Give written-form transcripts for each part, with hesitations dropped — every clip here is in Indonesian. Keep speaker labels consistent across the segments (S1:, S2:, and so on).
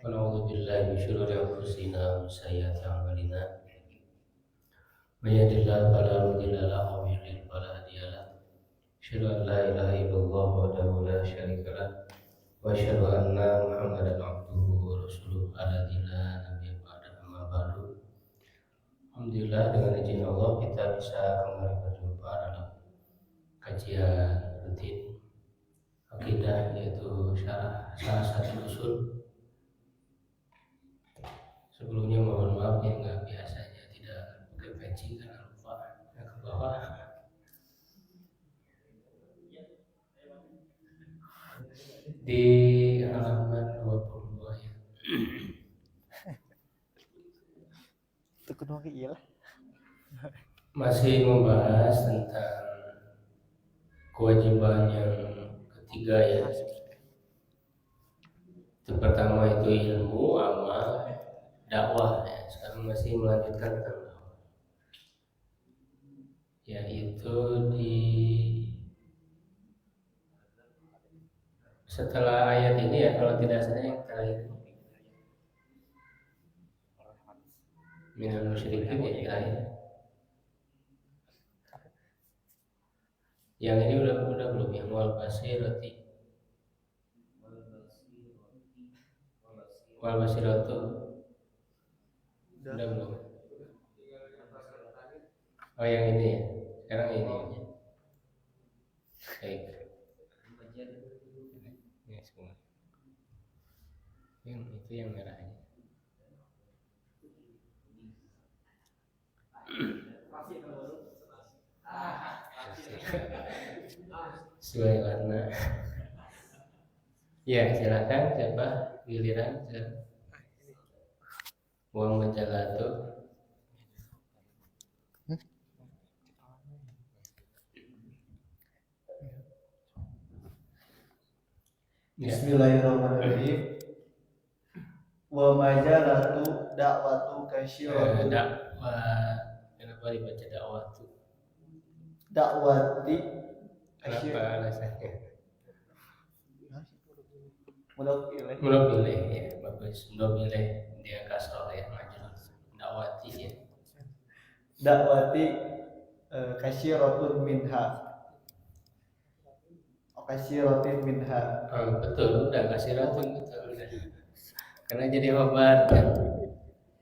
S1: ونعوذ بالله من شرور أنفسنا ومن سيئات أعمالنا من يهد الله فلا مضل له ومن يضلل فلا هادي له أشهد أن لا إله إلا الله وحده لا شريك له وأشهد أن محمدا عبده ورسوله الذي لا نبي بعده أما بعد. Alhamdulillah, dengan izin Allah kita bisa kembali berjumpa dalam kajian rutin akidah, yaitu salah satu usul. Sebelumnya mohon maaf yang nggak biasanya tidak pakai peci karena lupa ke bawah. Di halaman 22 ya.
S2: Itu kedua iya lah.
S1: Masih membahas tentang kewajiban yang ketiga ya. Itu pertama itu ilmu, amal, dakwah ya. Sekarang masih melanjutkan tentang dakwah, yaitu di setelah ayat ini ya, kalau tidak salah yang terakhir minal musyrikin ya terakhir. Yang ini udah belum, yang wal basirati wal basiratu udah belum. Oh yang ini ya, sekarang ini ya. Baik. Ini semua. Yang itu yang merahnya. Sesuai warna. Ya silakan, siapa giliran uang majalatu.
S2: Bismillahirrahmanirrahim. Wa majalatu da'watu kasyiratu
S1: Dakwah. Kenapa dibaca dakwah tuh?
S2: da'wati
S1: Kenapa alasannya?
S2: Mulak ilaih.
S1: Murobileh ya, bagus. Murobileh dia kasroh ya, majelis dakwati ya.
S2: Da'wati kasyiratun minha. Kasyiratin minha.
S1: Oh, betul, udah kasih ratun betul udah. Karena jadi obat kan.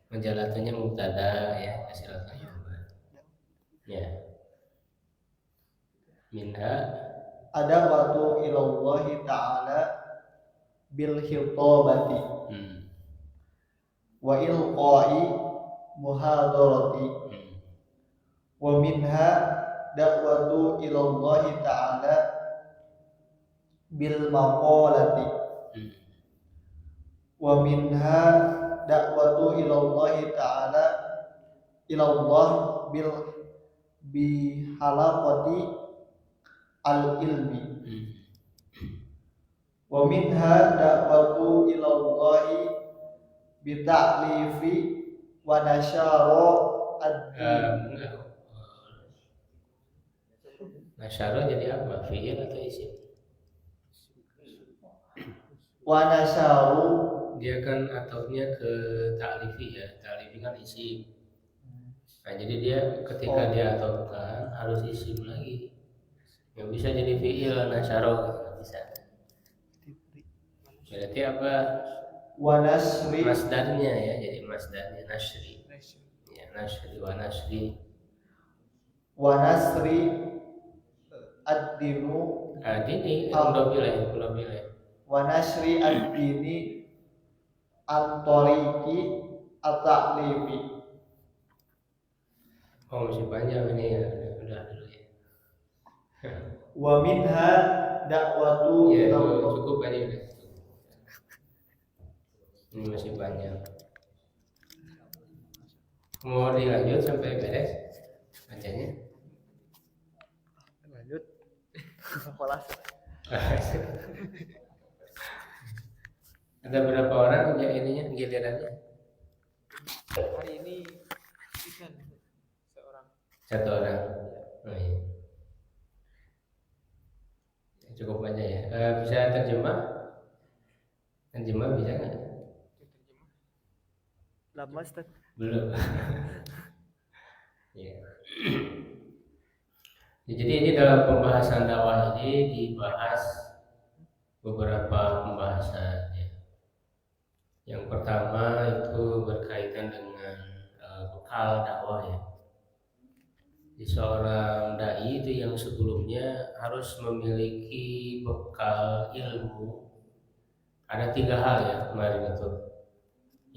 S1: Majalatunya mubtada ya, kasih ratun obat. Ya. Minha
S2: Ada waktu ilallahi ta'ala bil hitabati wa ilqa'i muhadarati wa minha da'watu ilallahi ta'ala bil maqalati wa minha da'watu ilallahi ta'ala ilallah bil bihalaqati al ilmi wa minha da'watu ilallahi bi ta'lifi wa nasyara ad-din.
S1: nasyara jadi apa? Fi'il atau isim?
S2: Wa nasyaru
S1: Dia kan ataunya ke ta'lifi ya. Ta'lifi kan isim. Nah, jadi dia ketika dia ataukan harus isim lagi. Nggak bisa jadi fi'il nasyara gitu, nggak bisa. Berarti apa?
S2: wa nasri
S1: Masdarnya ya, jadi masdarnya nasri. Ya, nasri wa nasri.
S2: wa nasri ad-dinu
S1: Ini udah pilih.
S2: wa nasri ad-dini an-tariqi at-ta'lifi.
S1: Oh masih panjang ini ya, udah dulu ya.
S2: Wa minha da'watu
S1: Ya
S2: ilallah.
S1: cukup aja udah. Ini masih panjang. Mau dilanjut sampai beres bacanya?
S2: Lanjut. Kelas.
S1: Ada berapa orang yang ininya gilirannya?
S3: Hari ini kan seorang.
S1: Satu orang. Oh, iya. Cukup aja ya. Bisa terjemah? Terjemah bisa nggak?
S2: Lama Ustaz.
S1: Belum. Ya. Jadi ini dalam pembahasan dakwah ini dibahas beberapa pembahasan. Ya. Yang pertama itu berkaitan dengan bekal dakwah ya. Di seorang dai itu yang sebelumnya harus memiliki bekal ilmu. Ada 3 hal ya kemarin itu.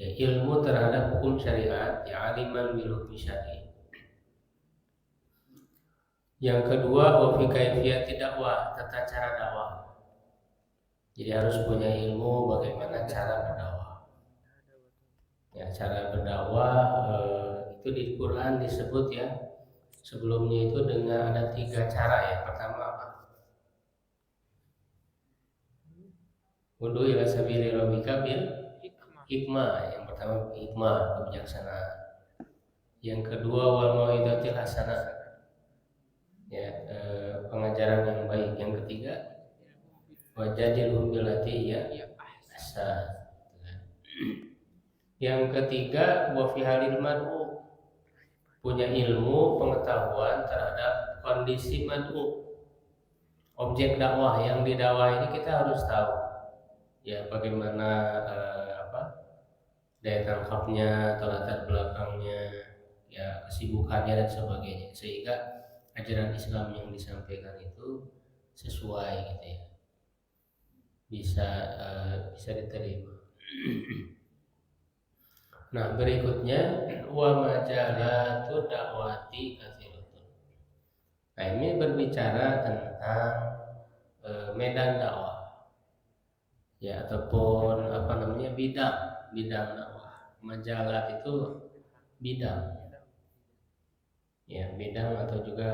S1: Ya, ilmu terhadap hukum syariat, ya aliman bil hukmi syar'i. Yang kedua, wa fi kaifiyati dakwah, tata cara dakwah. Jadi harus punya ilmu bagaimana cara berdakwah. Ya, cara berdakwah itu di Quran disebut ya. Sebelumnya itu dengan ada 3 cara ya. Pertama apa? Wudu ila sabili rabbika bil hikmah. Yang pertama hikmah, kebijaksanaan. Yang kedua wal mau'izatil hasanah. Ya, pengajaran yang baik. Yang ketiga wajadilhum billati ya ahsan. Yang ketiga wa fi halil mad'u, punya ilmu pengetahuan terhadap kondisi mad'u, objek dakwah yang didakwah ini kita harus tahu ya bagaimana daya tangkapnya atau latar belakangnya, ya kesibukannya dan sebagainya, sehingga ajaran Islam yang disampaikan itu sesuai gitu ya, bisa diterima. Nah berikutnya wa majalatu dakwati katsiratun. Nah ini berbicara tentang medan dakwah ya, ataupun bidang dakwah. Majalah itu bidang ya, bidang atau juga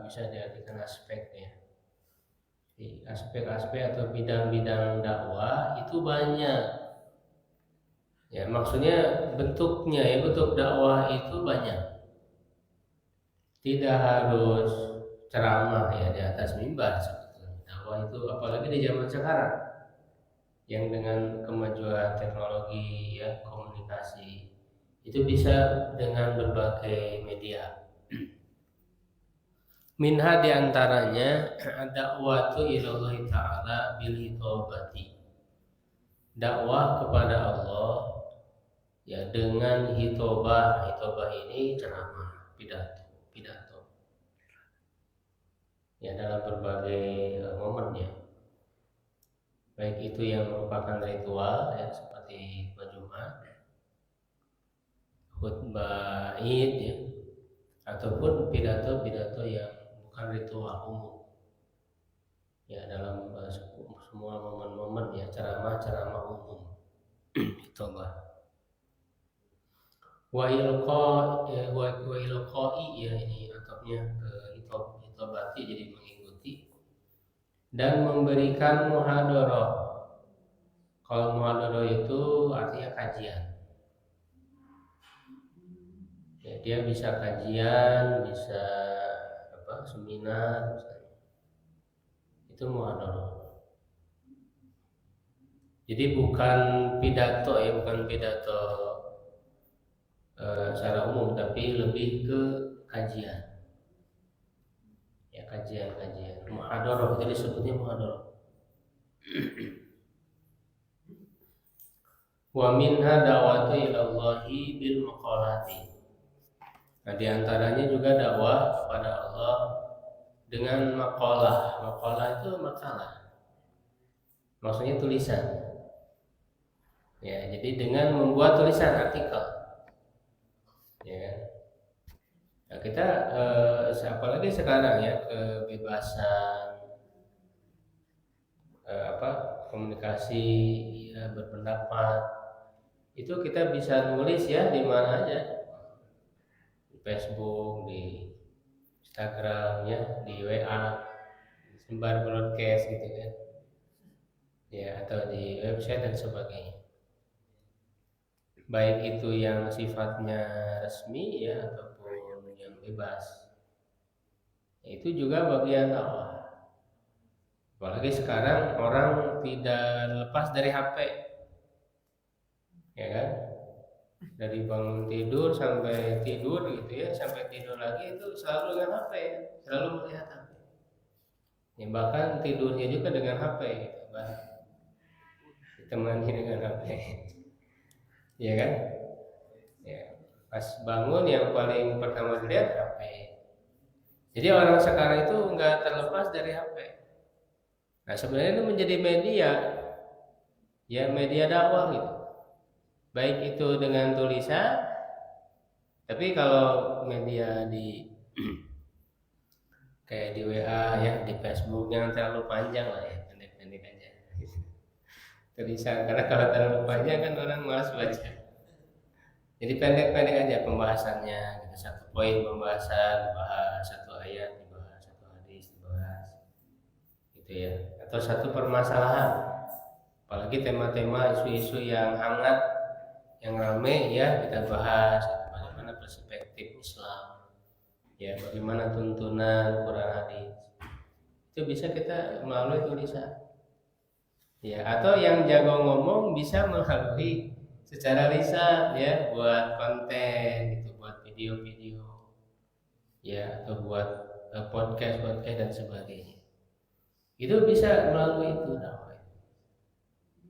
S1: bisa diartikan aspek ya. Aspek-aspek atau bidang-bidang dakwah itu banyak ya, maksudnya bentuknya ya, bentuk dakwah itu banyak. Tidak harus ceramah ya di atas mimbar sebetulnya. Dakwah itu apalagi di zaman sekarang yang dengan kemajuan teknologi ya, komunikasi itu bisa dengan berbagai media. Minha diantaranya dakwatu ilallah ta'ala bil hitobati, dakwah kepada Allah ya dengan hitobah. Hitobah ini ceramah, pidato ya dalam berbagai momen ya, baik itu yang merupakan ritual ya seperti khutbah Jumat, khutbah Id ya, ataupun pidato-pidato yang bukan ritual umum ya, dalam semua momen-momen ya, ceramah umum. Hitobah wa ilqai ya, ini atapnya ke hitobati, jadi mengikuti dan memberikan muhadarah. Kalau muhadarah itu artinya kajian ya, dia bisa kajian, bisa seminar misalnya. Itu muhadarah. Jadi bukan pidato ya, bukan pidato secara umum, tapi lebih ke kajian ya, kajian muhadarah, jadi disebutnya muhadarah. Wa minha da'watu ilallahi bil maqalati. Nah diantaranya juga dakwah kepada Allah dengan maqalah. Maqalah itu makalah, maksudnya tulisan ya, jadi dengan membuat tulisan artikel ya. Nah, kita apalagi sekarang ya, kebebasan komunikasi ya, berpendapat itu kita bisa nulis ya di mana aja, di Facebook, di Instagram ya, di WA, sebar broadcast gitu kan ya, atau di website dan sebagainya, baik itu yang sifatnya resmi ya ataupun yang bebas. Itu juga bagian dakwah. Apalagi sekarang orang tidak lepas dari HP ya kan, dari bangun tidur sampai tidur gitu ya, sampai tidur lagi itu selalu dengan HP, selalu melihat HP. Ya, bahkan tidurnya juga dengan HP gitu, ditemani dengan HP. Ya kan? Ya, pas bangun yang paling pertama dilihat HP. Jadi orang sekarang itu nggak terlepas dari HP. Nah sebenarnya itu menjadi media, ya media dakwah gitu. Baik itu dengan tulisan, tapi kalau media di kayak di WA ya, di Facebook jangan terlalu panjang lah ya, pendek-pendek aja. Tulisan, karena kalau terlalu panjang kan orang malas baca. Jadi pendek-pendek aja pembahasannya, gitu. Satu poin pembahasan dibahas, satu ayat dibahas, satu hadis dibahas, gitu ya. Atau satu permasalahan, apalagi tema-tema isu-isu yang hangat, yang rame ya kita bahas. Bagaimana perspektif Islam, ya bagaimana tuntunan Quran hadis, itu bisa kita melalui tulisan. Ya, atau yang jago ngomong bisa melalui secara lisan ya, buat konten gitu, buat video-video ya, atau buat podcast dan sebagainya. Itu bisa melalui itu dakwah.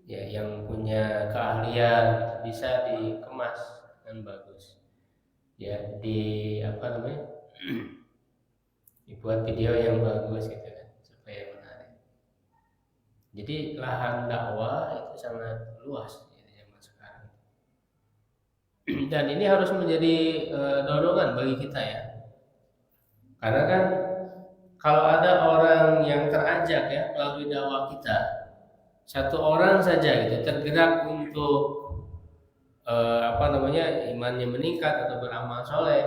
S1: Ya, yang punya keahlian bisa dikemas dengan bagus. Ya, dibuat video yang bagus gitu kan, supaya menarik. Jadi lahan dakwah itu sangat luas di zaman sekarang. Dan ini harus menjadi dorongan bagi kita ya. Karena kan kalau ada orang yang terajak ya melalui dakwah kita, satu orang saja gitu tergerak untuk imannya meningkat atau beramal soleh,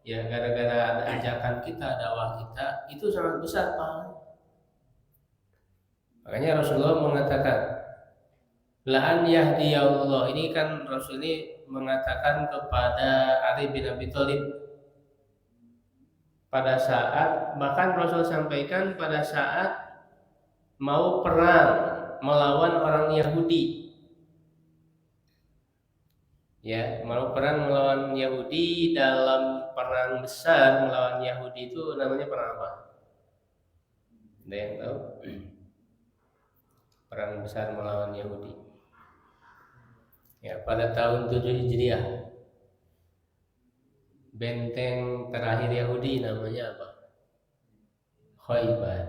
S1: ya gara-gara ada ajakan kita, dakwah kita, itu sangat besar pahala. Makanya Rasulullah mengatakan, la an yahdiyallah, ini kan Rasul ini mengatakan kepada Ali bin Abi Thalib pada saat, bahkan Rasul sampaikan pada saat mau perang melawan orang Yahudi. Ya, mau perang melawan Yahudi, dalam perang besar melawan Yahudi itu namanya perang apa? Ada yang tahu? Perang besar melawan Yahudi. Ya, pada tahun 7 Hijriah. Benteng terakhir Yahudi namanya apa? Khaybar.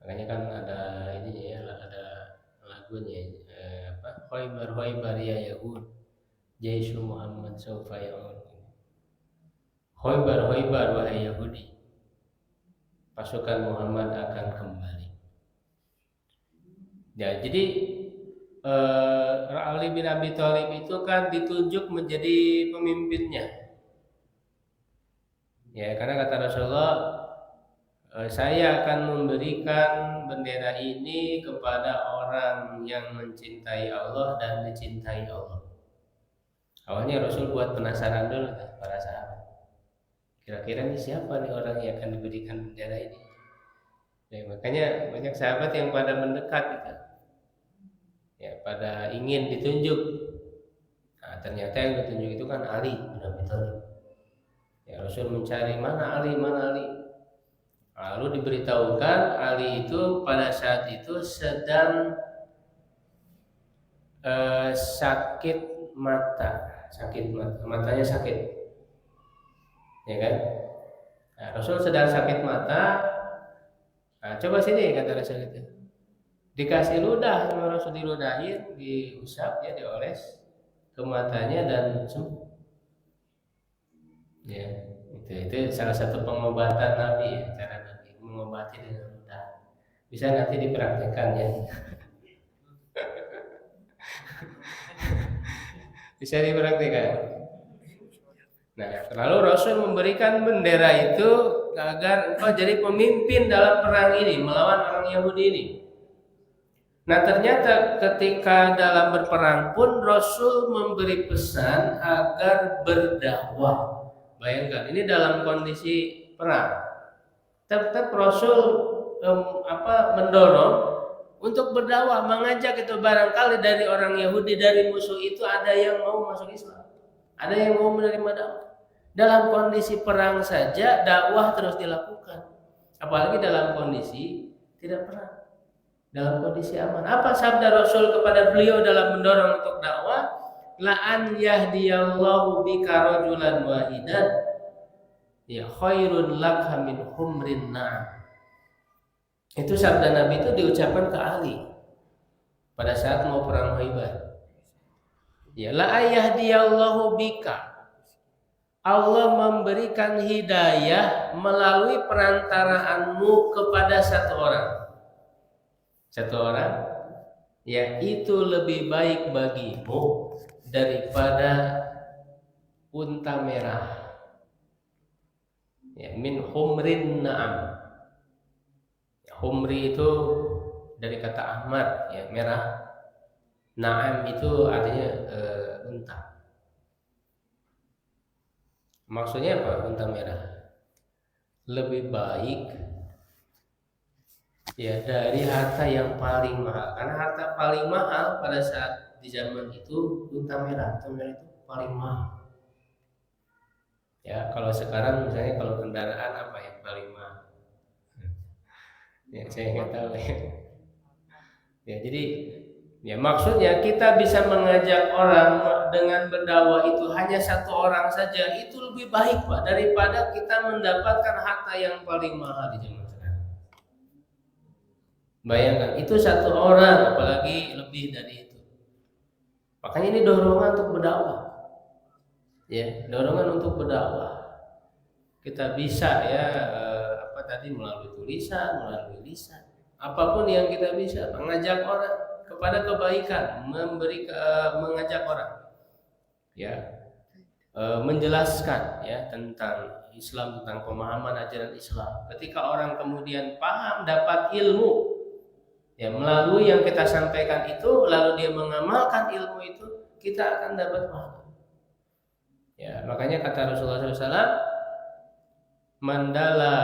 S1: Makanya kan ada ini ya, ada lagunya Khaybar ya Yahud, Jaisu Muhammad saufa ya'ud. Khaybar wahai Yahudi, pasukan Muhammad akan kembali. Ya, jadi Ali bin Abi Thalib itu kan ditunjuk menjadi pemimpinnya. Ya, karena kata Rasulullah, saya akan memberikan bendera ini kepada orang yang mencintai Allah dan dicintai Allah. Awalnya Rasul buat penasaran dulu para sahabat. Kira-kira ini siapa nih orang yang akan diberikan bendera ini? Ya, makanya banyak sahabat yang pada mendekat gitu. Ya, pada ingin ditunjuk. Nah, ternyata yang ditunjuk itu kan Ali bin Abi Thalib. Ya, Rasul mencari mana Ali. Lalu diberitahukan Ali itu pada saat itu sedang sakit matanya sakit, ya kan? Nah, Rasul sedang sakit mata. Nah, coba sini kata Rasul itu, dikasih ludah sama Rasul, diludahin, diusap ya, dioles ke matanya dan sembuh. Ya, itu salah satu pengobatan Nabi ya, cara Nabi mengobati dengan ludah. Bisa nanti dipraktikkan ya. Bisa dipraktikkan. Nah, lalu Rasul memberikan bendera itu agar engkau jadi pemimpin dalam perang ini melawan orang Yahudi ini. Nah, ternyata ketika dalam berperang pun Rasul memberi pesan agar berdakwah. Bayangkan, ini dalam kondisi perang. Tetap Rasul mendorong untuk berdakwah, mengajak itu. Barangkali dari orang Yahudi, dari musuh itu ada yang mau masuk Islam, ada yang mau menerima dakwah. Dalam kondisi perang saja dakwah terus dilakukan, apalagi dalam kondisi tidak perang, dalam kondisi aman. Apa sabda Rasul kepada beliau dalam mendorong untuk dakwah? La an yahdiyallahu bika rajulan wahidan ya khairun laka min humrin na'am. Itu sabda Nabi itu diucapkan ke Ali pada saat mau perang Khaibar. Ya la yahdiyallahu bika, Allah memberikan hidayah melalui perantaraanmu kepada satu orang. Satu orang, ya itu lebih baik bagimu daripada unta merah. Ya, min humrin na'am. Ya, humri itu dari kata ahmar, ya merah. Na'am itu artinya unta. Maksudnya apa? Unta merah lebih baik ya dari harta yang paling mahal. Karena harta paling mahal pada saat di zaman itu unta merah. Unta merah itu paling mahal. Ya kalau sekarang misalnya kalau kendaraan apa yang paling mahal? Ya saya nggak tahu ya. Ya jadi ya maksudnya kita bisa mengajak orang dengan berdakwah itu hanya satu orang saja itu lebih baik Pak daripada kita mendapatkan harta yang paling mahal di zaman sekarang. Bayangkan itu satu orang apalagi lebih dari itu. Makanya ini dorongan untuk berdakwah. Ya, dorongan untuk berdakwah. Kita bisa ya melalui tulisan, melalui lisan. Apapun yang kita bisa mengajak orang kepada kebaikan, mengajak orang ya menjelaskan ya tentang Islam, tentang pemahaman ajaran Islam. Ketika orang kemudian paham, dapat ilmu ya melalui yang kita sampaikan itu, lalu dia mengamalkan ilmu itu, kita akan dapat pahala. Ya, makanya kata Rasulullah SAW, mandala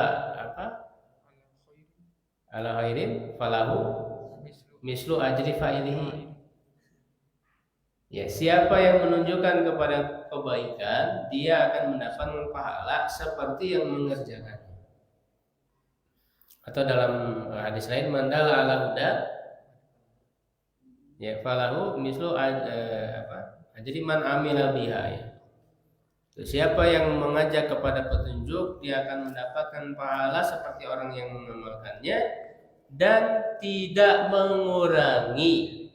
S1: ala khairin falahu mislu ajri fa'ilihi. Ya, siapa yang menunjukkan kepada kebaikan, dia akan mendapatkan pahala seperti yang mengerjakannya. Atau dalam hadis lain, mandala ala huda ya falahu mislu ajri man amila biha ya. Siapa yang mengajak kepada petunjuk, dia akan mendapatkan pahala seperti orang yang mengamalkannya dan tidak mengurangi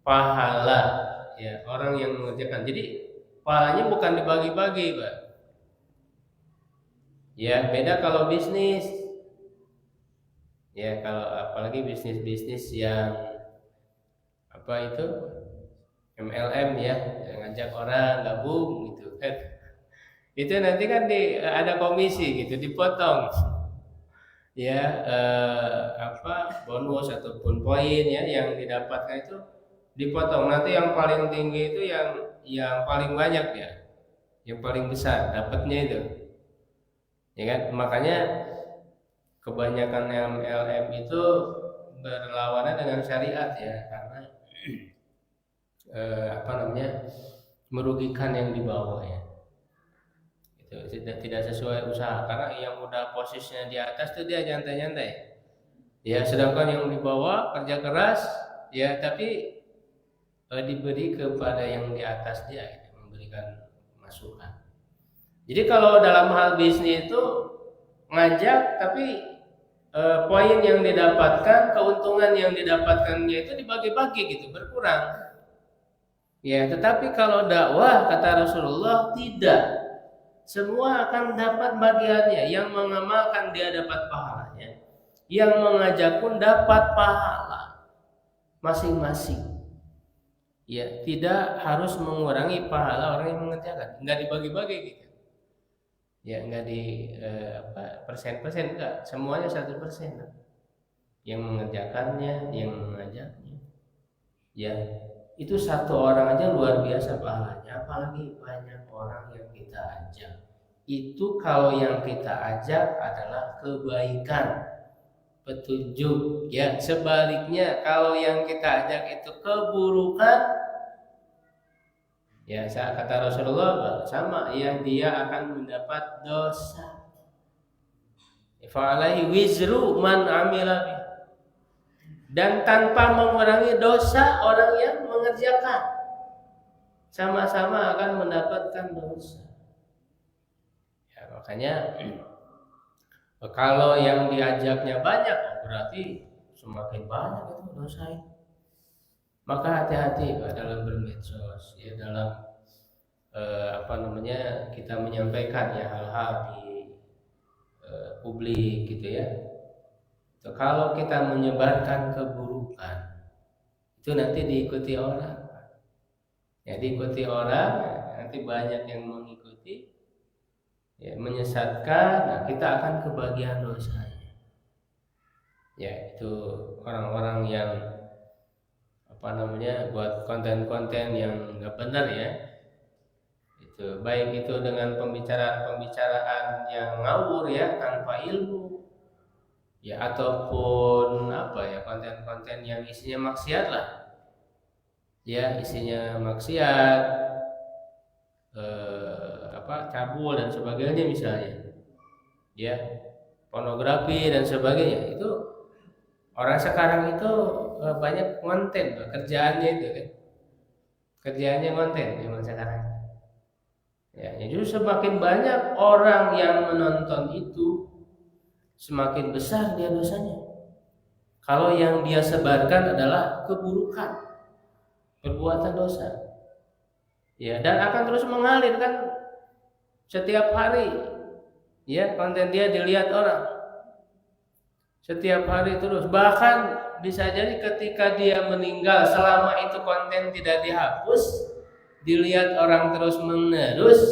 S1: pahala ya orang yang mengerjakan. Jadi pahalanya bukan dibagi-bagi, Pak. Ya, beda kalau bisnis. Ya, kalau apalagi bisnis-bisnis yang MLM ya, yang ngajak orang gabung gitu kan. Itu nanti kan ada komisi gitu, dipotong ya bonus ataupun poin ya yang didapatkan itu dipotong. Nanti yang paling tinggi itu yang paling banyak ya, yang paling besar dapatnya itu ya kan. Makanya kebanyakan MLM itu berlawanan dengan syariat ya, karena merugikan yang di bawah ya. Itu tidak sesuai usaha, karena yang udah posisinya di atas tuh dia nyantai-nyantai ya, sedangkan yang di bawah kerja keras ya, tapi diberi kepada yang di atas dia gitu, memberikan masukan. Jadi kalau dalam hal bisnis itu ngajak, tapi poin yang didapatkan, keuntungan yang didapatkannya itu dibagi-bagi gitu, berkurang ya. Tetapi kalau dakwah kata Rasulullah tidak, semua akan dapat bagiannya. Yang mengamalkan dia dapat pahalanya, yang mengajak pun dapat pahala masing-masing. Ya, tidak harus mengurangi pahala orang yang mengerjakan. Enggak dibagi-bagi gitu. Ya, enggak di persen-persen, enggak. Semuanya 1%. Yang mengerjakannya, yang mengajaknya. Ya, itu satu orang aja luar biasa pahalanya, apalagi banyak orang yang kita ajak. Itu kalau yang kita ajak adalah kebaikan, petunjuk. Ya, sebaliknya kalau yang kita ajak itu keburukan, ya kata Rasulullah sama, ya dia akan mendapat dosa. Fa'alaihi wizru man amila bih. Dan tanpa mengurangi dosa orang yang mengerjakan, sama-sama akan mendapatkan dosa. Ya, makanya kalau yang diajaknya banyak, berarti semakin banyak itu dosanya. Maka hati-hati dalam bermedsos, ya dalam kita menyampaikan ya hal-hal di publik gitu ya. Kalau kita menyebarkan keburukan, itu nanti diikuti orang. Ya, diikuti orang, nanti banyak yang mengikuti, ya, menyesatkan. Nah, kita akan kebagian dosanya. Ya, itu orang-orang yang buat konten-konten yang nggak benar ya. Itu baik itu dengan pembicaraan yang ngawur ya, tanpa ilmu. Ya, ataupun konten-konten yang isinya maksiat lah. Ya, isinya maksiat, cabul dan sebagainya misalnya. Ya, pornografi dan sebagainya. Itu orang sekarang itu banyak konten, kerjaannya itu kan. Kerjaannya konten zaman sekarang. Ya, justru semakin banyak orang yang menonton itu, semakin besar dia dosanya. Kalau yang dia sebarkan adalah keburukan, perbuatan dosa. Ya, dan akan terus mengalir kan setiap hari. Ya, konten dia dilihat orang. Setiap hari terus. Bahkan bisa jadi ketika dia meninggal, selama itu konten tidak dihapus, dilihat orang terus menerus,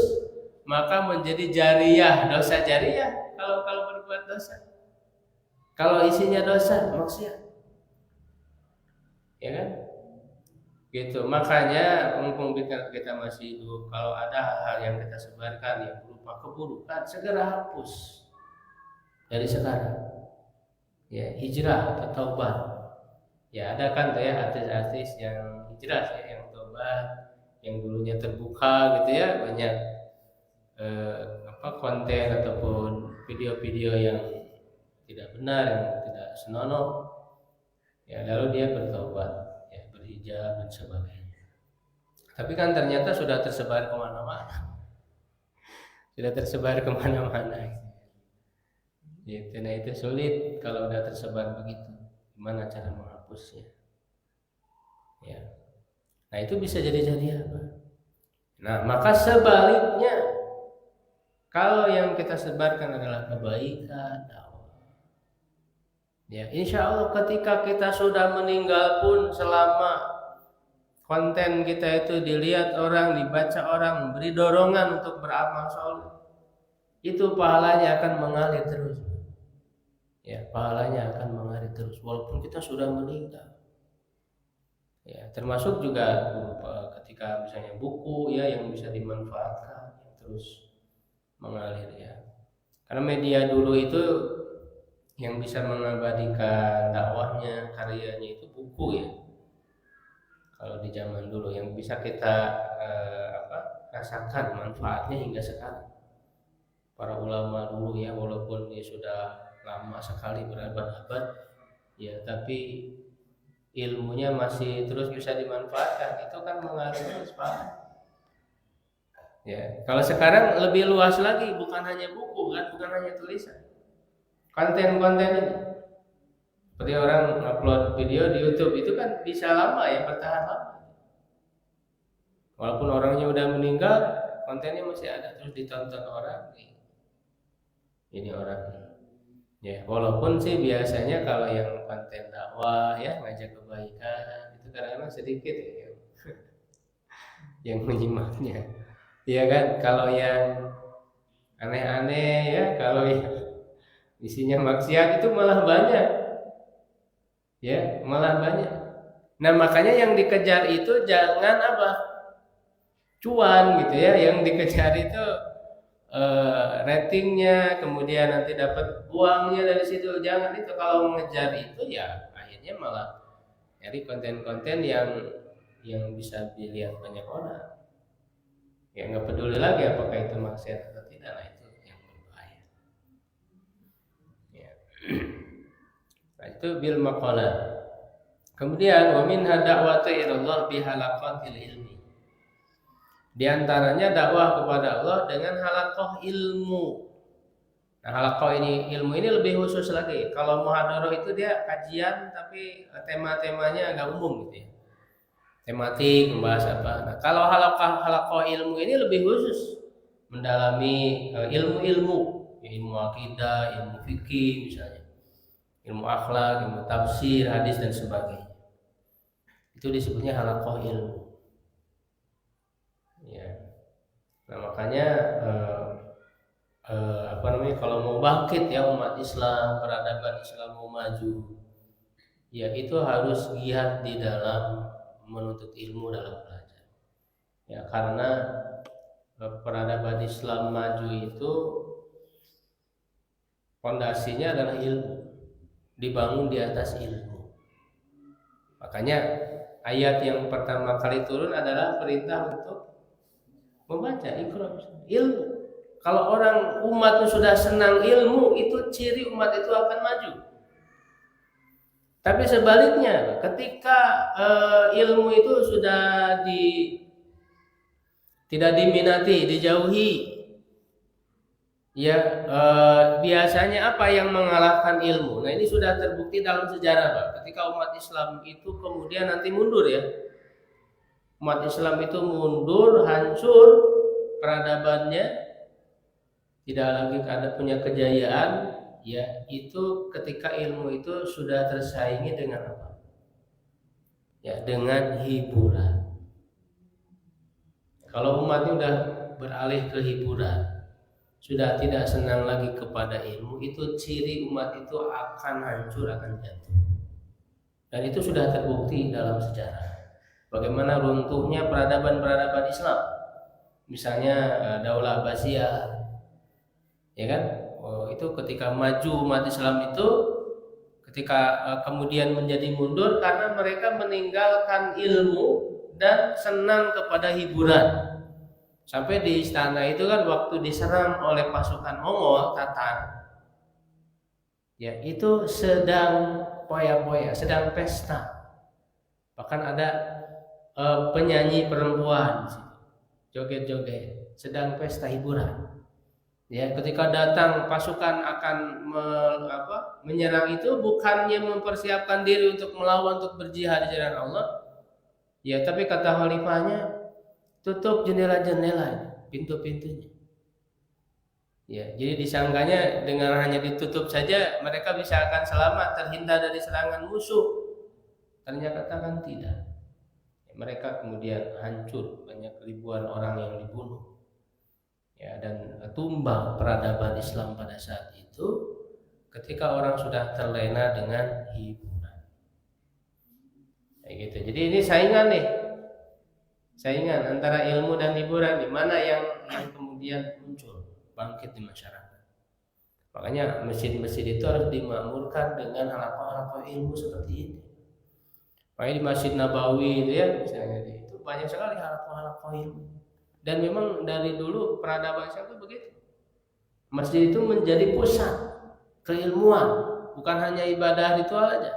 S1: maka menjadi jariyah, dosa jariyah kalau berbuat dosa. Kalau isinya dosa, maksiat. Ya kan? Gitu. Makanya mumpung kita masih hidup, kalau ada hal yang kita sebarkan yang berupa keburukan, segera hapus dari sekarang. Ya, hijrah atau taubat. Ya, ada kan tuh ya artis-artis yang hijrah ya, yang taubat, yang dulunya terbuka gitu ya, banyak konten ataupun video-video yang tidak benar, yang tidak senonoh. Ya, lalu dia bertobat, ya, berhijab dan sebagainya. Tapi kan ternyata sudah tersebar kemana-mana. Sudah tersebar kemana-mana. Gitu. Nah, itu sulit kalau udah tersebar begitu. Gimana cara menghapusnya? Ya. Nah, itu bisa jadi apa? Nah, maka sebaliknya, kalau yang kita sebarkan adalah kebaikan, ya, insya Allah ketika kita sudah meninggal pun, selama konten kita itu dilihat orang, dibaca orang, memberi dorongan untuk beramal soleh, itu pahalanya akan mengalir terus. Ya, pahalanya akan mengalir terus walaupun kita sudah meninggal. Ya, termasuk juga ketika misalnya buku ya yang bisa dimanfaatkan terus mengalir ya. Karena media dulu itu yang bisa mengabadikan dakwahnya, karyanya itu buku ya. Kalau di zaman dulu yang bisa kita rasakan manfaatnya hingga sekarang. Para ulama dulu ya, walaupun dia sudah lama sekali, berabad-abad ya, tapi ilmunya masih terus bisa dimanfaatkan. Itu kan mengalir terus Pak. Ya, kalau sekarang lebih luas lagi, bukan hanya buku kan, bukan hanya tulisan. Konten-konten ini. Seperti orang upload video di YouTube itu kan bisa lama ya, bertahan lama. Walaupun orangnya udah meninggal, kontennya masih ada, terus ditonton orang. Ini orang. Ya, walaupun sih biasanya kalau yang konten dakwah ya, ngajak kebaikan, itu kadang-kadang sedikit ya yang menyimaknya. Iya kan, kalau yang aneh-aneh ya, kalau yang isinya maksiat itu malah banyak. Ya, malah banyak. Nah, makanya yang dikejar itu jangan cuan gitu ya, yang dikejar itu ratingnya, kemudian nanti dapat uangnya dari situ. Jangan itu, kalau mengejar itu ya akhirnya malah nyari konten-konten yang bisa dilihat banyak orang. Ya nggak peduli lagi apakah itu maksiat atau tidak, nah itu yang berbahaya. Ya. Nah, itu bil maqalat. Kemudian wa min da'watu ila Allah bi halaqatil ilmi. Di antaranya dakwah kepada Allah dengan halaqah ilmu. Nah, halaqah ilmu ini lebih khusus lagi. Kalau muhadharah itu dia kajian tapi tema-temanya agak umum gitu ya. Tematik, membahas apa. Nah, kalau halaqah ilmu ini lebih khusus, mendalami ilmu-ilmu, ilmu akidah, ilmu fikih misalnya, ilmu akhlak, ilmu tafsir, hadis dan sebagainya. Itu disebutnya halaqah ilmu. Ya. Nah, makanya kalau mau bangkit ya umat Islam, peradaban Islam mau maju, ya itu harus giat di dalam menuntut ilmu dalam belajar. Ya, karena peradaban Islam maju itu fondasinya adalah ilmu, dibangun di atas ilmu. Makanya ayat yang pertama kali turun adalah perintah untuk membaca, ikra, ilmu. Kalau orang umat itu sudah senang ilmu, itu ciri umat itu akan maju. Tapi sebaliknya, ketika ilmu itu sudah tidak diminati, dijauhi, ya biasanya apa yang mengalahkan ilmu? Nah, ini sudah terbukti dalam sejarah, Pak. Ketika umat Islam itu kemudian nanti mundur ya, umat Islam itu mundur, hancur peradabannya, tidak lagi ada punya kejayaan. Ya, itu ketika ilmu itu sudah tersaingi dengan apa? Ya, dengan hiburan. Kalau umatnya sudah beralih ke hiburan, sudah tidak senang lagi kepada ilmu, itu ciri umat itu akan hancur, akan jatuh. Dan itu sudah terbukti dalam sejarah. Bagaimana runtuhnya peradaban-peradaban Islam. Misalnya Daulah Abbasiyah, ya kan? Itu ketika maju umat Islam itu, ketika kemudian menjadi mundur karena mereka meninggalkan ilmu dan senang kepada hiburan. Sampai di istana itu kan waktu diserang oleh pasukan Mongol Tatar, ya itu sedang poya-poya, sedang pesta. Bahkan ada penyanyi perempuan joget-joget, sedang pesta hiburan. Ya, ketika datang pasukan akan menyerang itu, bukannya mempersiapkan diri untuk melawan, untuk berjihad di jalan Allah. Ya, tapi kata khalifahnya, tutup jendela-jendela, pintu-pintunya. Ya, jadi disangkanya dengan hanya ditutup saja mereka bisa akan selamat, terhindar dari serangan musuh. Ternyata kan tidak. Ya, mereka kemudian hancur, banyak ribuan orang yang dibunuh. Ya, dan tumbang peradaban Islam pada saat itu ketika orang sudah terlena dengan hiburan. Kayak gitu. Jadi ini saingan nih. Saingan antara ilmu dan hiburan, di mana yang kemudian muncul, bangkit di masyarakat. Makanya masjid-masjid itu harus dimakmurkan dengan halaqah-halaqah ilmu seperti ini. Makanya di Masjid Nabawi itu ya, misalnya itu banyak sekali halaqah-halaqah ilmu. Dan memang dari dulu peradaban Islam itu begitu. Masjid itu menjadi pusat keilmuan, bukan hanya ibadah ritual aja.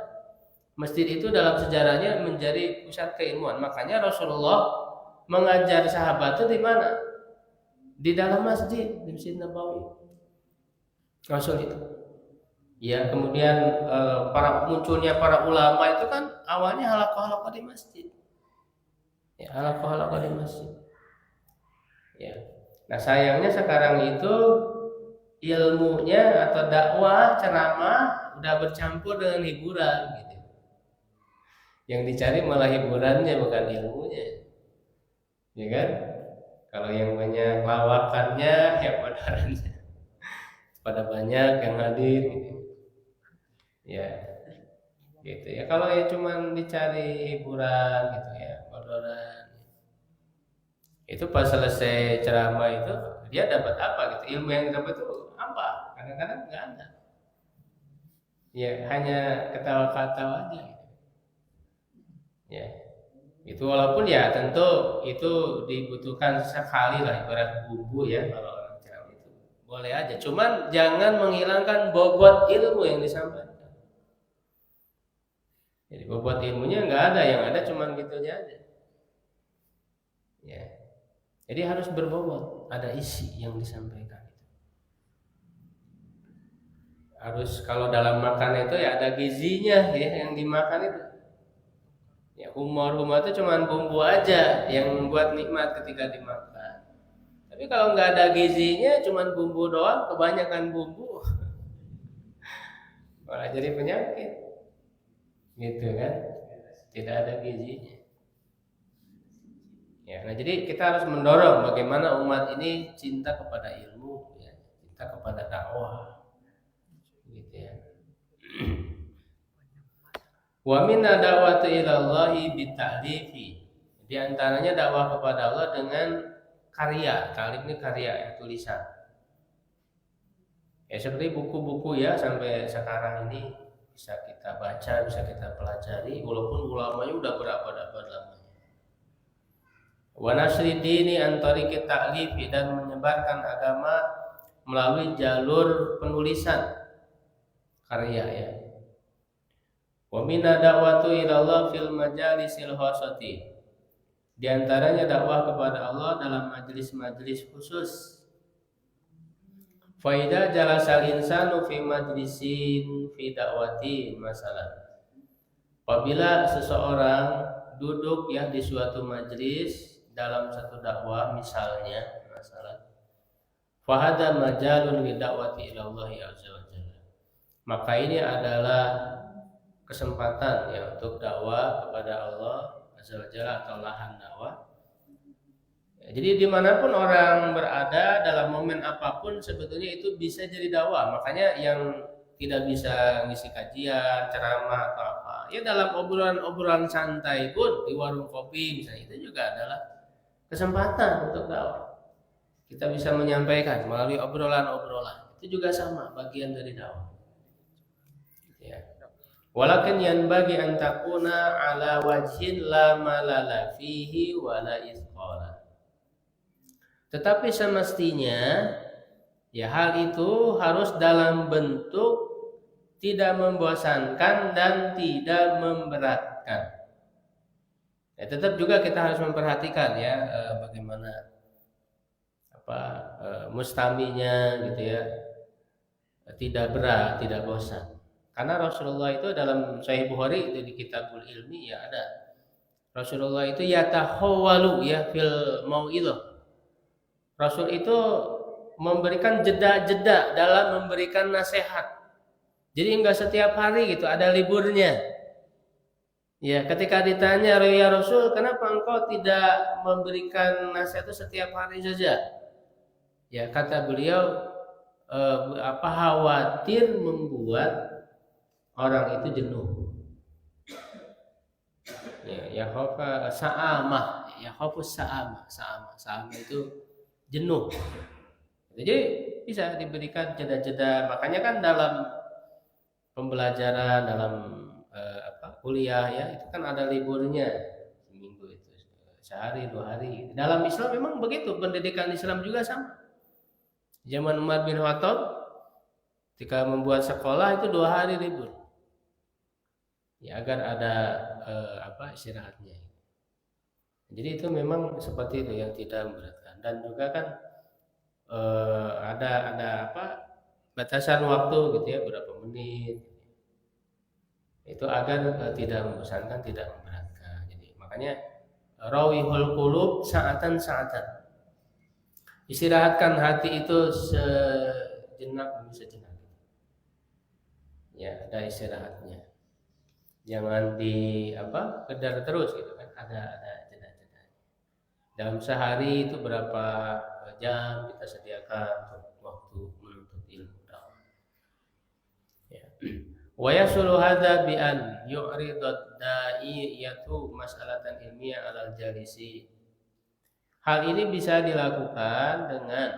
S1: Masjid itu dalam sejarahnya menjadi pusat keilmuan. Makanya Rasulullah mengajar sahabat itu di mana? Di dalam masjid, di Masjid Nabawi. Rasul itu. Ya, kemudian munculnya para ulama itu kan awalnya halaqah-halaqah di masjid. Ya, halaqah-halaqah di masjid. Ya. Nah, sayangnya sekarang itu ilmunya atau dakwah, ceramah udah bercampur dengan hiburan gitu. Yang dicari malah hiburannya bukan ilmunya. Ya kan? Kalau yang banyak lawakannya ya modorannya. Pada banyak yang hadir gitu. Ya. Gitu ya. Kalau ya cuman dicari hiburan gitu ya, modoran. Itu pas selesai ceramah itu Dia dapat apa gitu? Ilmu yang dapat itu apa? Kadang-kadang nggak ada. Ya hanya ketawa-ketawa aja. Ya, itu walaupun ya tentu itu dibutuhkan sekali lah ibarat bumbu ya kalau orang ceramah itu boleh aja. Cuman jangan menghilangkan bobot ilmu yang disampaikan. Jadi bobot ilmunya nggak ada, yang ada cuman gitunya aja. Ya, jadi harus berbobot, ada isi yang disampaikan. Harus kalau dalam makan itu ya ada gizinya ya yang dimakan itu. Ya humor itu cuma bumbu aja yang membuat nikmat ketika dimakan. Tapi kalau nggak ada gizinya, cuma bumbu doang, kebanyakan bumbu, malah jadi penyakit, gitu kan? Tidak ada gizinya. Ya, nah jadi kita harus mendorong bagaimana umat ini cinta kepada ilmu, ya, cinta kepada dakwah, gitu ya. Wa minna da'watu ilallahi bita'lifi. Di antaranya dakwah kepada Allah dengan karya. Ta'lif ini karya ya, tulisan. Ya seperti buku-buku ya sampai sekarang ini bisa kita baca, bisa kita pelajari walaupun ulamanya udah berabad-abad lamanya. Wa nasri dini an tariqit ta'lifi, dan menyebarkan agama melalui jalur penulisan karya ya. Wa minna da'watu ilallah fil majalisil khasati. Di antaranya dakwah kepada Allah dalam majelis-majelis khusus. Fa idza jalasal insanu fi majlisin fi da'wati masalah. Apabila seseorang duduk ya di suatu majelis dalam satu dakwah misalnya masalah. Fa hadza majalun li da'wati ilallah azza wa jalla. Maka ini adalah kesempatan ya untuk dakwah kepada Allah azza wa jalla atau lahan dakwah. Ya, jadi dimanapun orang berada dalam momen apapun sebetulnya itu bisa jadi dakwah. Makanya yang tidak bisa ngisi kajian, ceramah atau apa, ya dalam obrolan-obrolan santai pun di warung kopi misalnya itu juga adalah kesempatan untuk dakwah. Kita bisa menyampaikan melalui obrolan-obrolan. Itu juga sama bagian dari dakwah. Ya. Walakin yanbaghi an takuna ala wajhin la malala fihi wala isqala. Tetapi semestinya ya hal itu harus dalam bentuk tidak membosankan dan tidak memberatkan. Ya, tetap juga kita harus memperhatikan ya bagaimana mustaminya gitu ya. Tidak berat, tidak bosan. Karena Rasulullah itu dalam Sahih Bukhari itu di Kitabul Ilmi ya ada. Rasulullah itu yatahawwalu ya fil mau'idhah. Rasul itu memberikan jeda-jeda dalam memberikan nasihat. Jadi enggak setiap hari gitu, ada liburnya. Ya, ketika ditanya ya Rasul, kenapa engkau tidak memberikan nasihat itu setiap hari saja? Ya, kata beliau khawatir membuat orang itu jenuh. Ya khaufa sa'amah, ya khaufus sa'amah itu jenuh. Jadi bisa diberikan jeda-jeda. Makanya kan dalam pembelajaran dalam kuliah ya itu kan ada liburnya seminggu itu sehari 2 hari. Dalam Islam memang begitu, pendidikan Islam juga sama. Zaman Umar bin Khattab ketika membuat sekolah itu 2 hari libur. Ya agar ada istirahatnya. Jadi itu memang seperti itu yang tidak memberatkan dan juga kan ada batasan waktu gitu ya berapa menit. Itu agar tidak membosankan, tidak memberatkan. Jadi makanya rawihul qulub sa'atan. Istirahatkan hati itu sejenak demi sejenak. Ya, ada istirahatnya. Jangan kedar terus gitu kan. Ada jeda-jeda. Dalam sehari itu berapa jam kita sediakan untuk waktu menuntut ilmu dakwah. Ya. Wa yasulu hadza bi an yu'ridad da'iyatu mas'alatan ilmiah 'alal jalisi. Hal ini bisa dilakukan dengan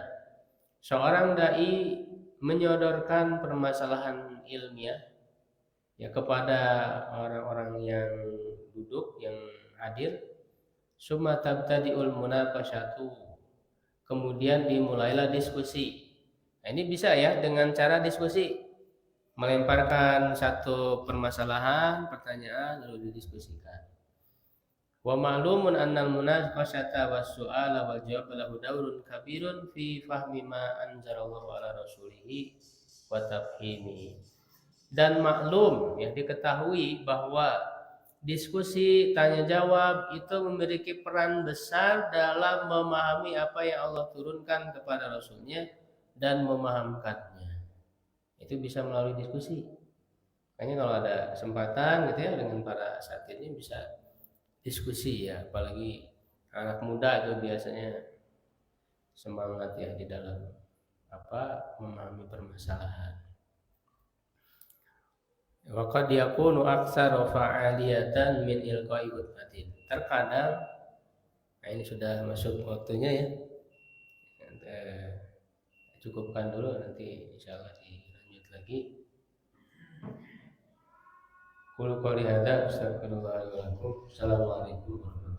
S1: Seorang dai menyodorkan permasalahan ilmiah ya kepada orang-orang yang duduk, yang hadir. Summa tabtadi'ul munaqasyatu. Kemudian dimulailah diskusi. Nah, ini bisa ya dengan cara diskusi. Melemparkan satu permasalahan, pertanyaan lalu didiskusikan. Wa ma'lumun annal munaqasyata was-su'ala wal jawab lahu daurun kabirun fi fahmi ma anzalallahu ala rasulihi wa tafhimi. Dan maklum ya, diketahui bahwa diskusi tanya jawab itu memiliki peran besar dalam memahami apa yang Allah turunkan kepada Rasulnya dan memahamkannya. Itu bisa melalui diskusi. Makanya kalau ada kesempatan gitu ya dengan para asatidz bisa diskusi ya, apalagi anak muda itu biasanya semangat ya di dalam memahami permasalahan. Wa qad yakunu aktsara fa'aliyatan min ilqa'i khutbatin. Terkadang ini sudah masuk waktunya ya. Cukupkan dulu, nanti insyaallah dilanjut lagi. Qul qouli hadza astaghfirullah wa lakum. Assalamualaikum warahmatullahi wabarakatuh.